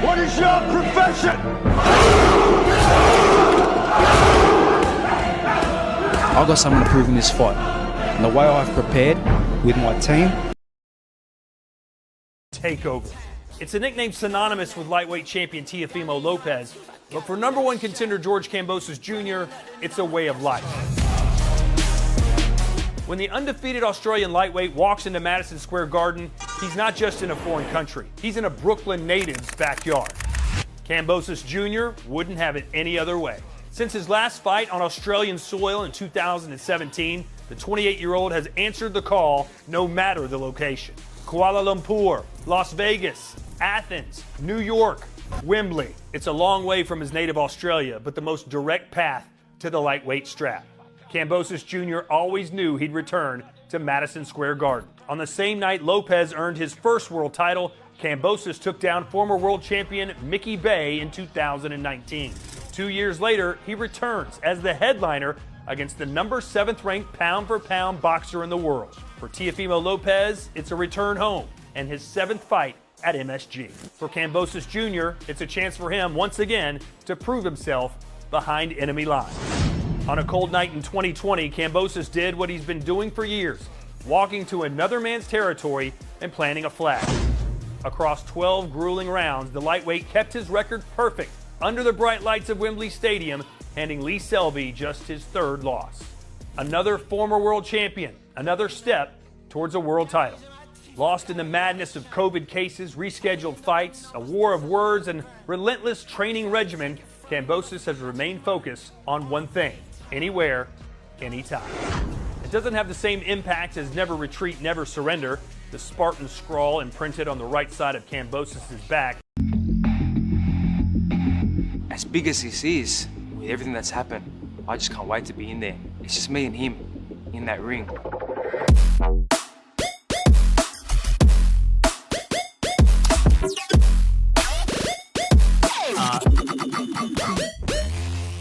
What is your profession? I've got something to prove in this fight. And the way I've prepared with my team. Takeover. It's a nickname synonymous with lightweight champion Teofimo Lopez, but for #1 contender George Kambosos Jr., it's a way of life. When the undefeated Australian lightweight walks into Madison Square Garden, he's not just in a foreign country. He's in a Brooklyn native's backyard. Kambosos Jr. wouldn't have it any other way. Since his last fight on Australian soil in 2017, the 28-year-old has answered the call no matter the location. Kuala Lumpur, Las Vegas, Athens, New York, Wembley. It's a long way from his native Australia, but the most direct path to the lightweight strap. Kambosos Jr. always knew he'd return to Madison Square Garden. On the same night Lopez earned his first world title, Kambosos took down former world champion Mickey Bay in 2019. 2 years later, he returns as the headliner against the #7 ranked pound-for-pound boxer in the world. For Teofimo Lopez, it's a return home and his 7th fight at MSG. For Kambosos Jr., it's a chance for him once again to prove himself behind enemy lines. On a cold night in 2020, Kambosos did what he's been doing for years, walking to another man's territory and planting a flag. Across 12 grueling rounds, the lightweight kept his record perfect under the bright lights of Wembley Stadium, handing Lee Selby just his 3rd loss. Another former world champion, another step towards a world title. Lost in the madness of COVID cases, rescheduled fights, a war of words, and relentless training regimen, Kambosos has remained focused on one thing: anywhere, anytime. It doesn't have the same impact as Never Retreat, Never Surrender, the Spartan scrawl imprinted on the right side of Kambosos' back. As big as this is, with everything that's happened, I just can't wait to be in there. It's just me and him in that ring.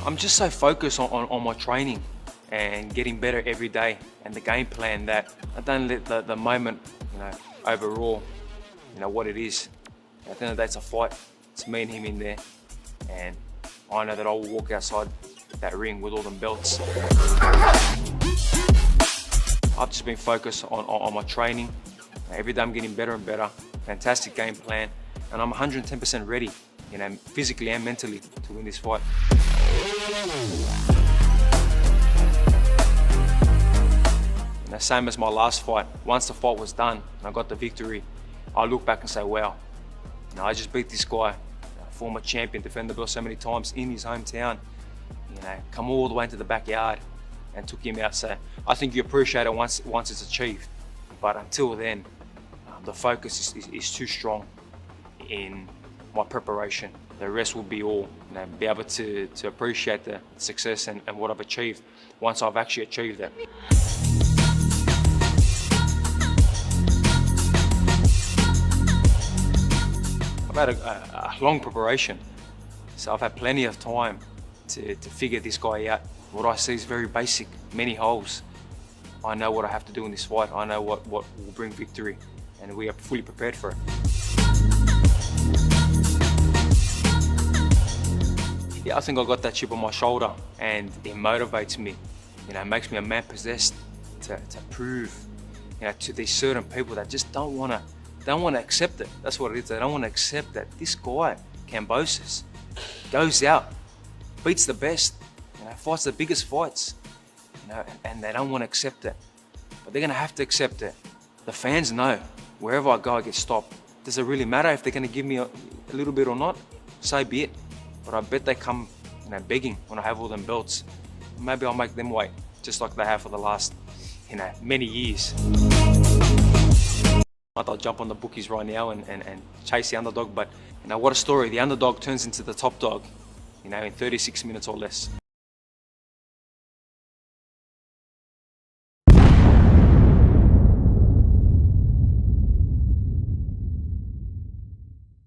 I'm just so focused on my training and getting better every day and the game plan that I don't let the moment, overrule, what it is. At the end of the day, it's a fight. It's me and him in there, and I know that I will walk outside that ring with all them belts. I've just been focused on my training. Every day I'm getting better and better. Fantastic game plan, and I'm 110% ready, physically and mentally, to win this fight. Same as my last fight. Once the fight was done and I got the victory, I look back and say, wow, I just beat this guy, former champion, defended the belt so many times in his hometown, come all the way into the backyard and took him out. So I think you appreciate it once it's achieved. But until then, the focus is too strong in my preparation. The rest will be all, be able to appreciate the success and what I've achieved once I've actually achieved that. I've had a long preparation, so I've had plenty of time to figure this guy out. What I see is very basic, many holes. I know what I have to do in this fight. I know what will bring victory, and we are fully prepared for it. Yeah, I think I got that chip on my shoulder, and it motivates me. It makes me a man possessed to prove, to these certain people that just don't want to accept it. That's what it is. They don't want to accept that this guy, Kambosos, goes out, beats the best, fights the biggest fights, and they don't want to accept it. But they're going to have to accept it. The fans know wherever I go, I get stopped. Does it really matter if they're going to give me a little bit or not? So be it. But I bet they come, begging when I have all them belts. Maybe I'll make them wait, just like they have for the last, many years. I'll jump on the bookies right now and chase the underdog, but what a story. The underdog turns into the top dog, in 36 minutes or less.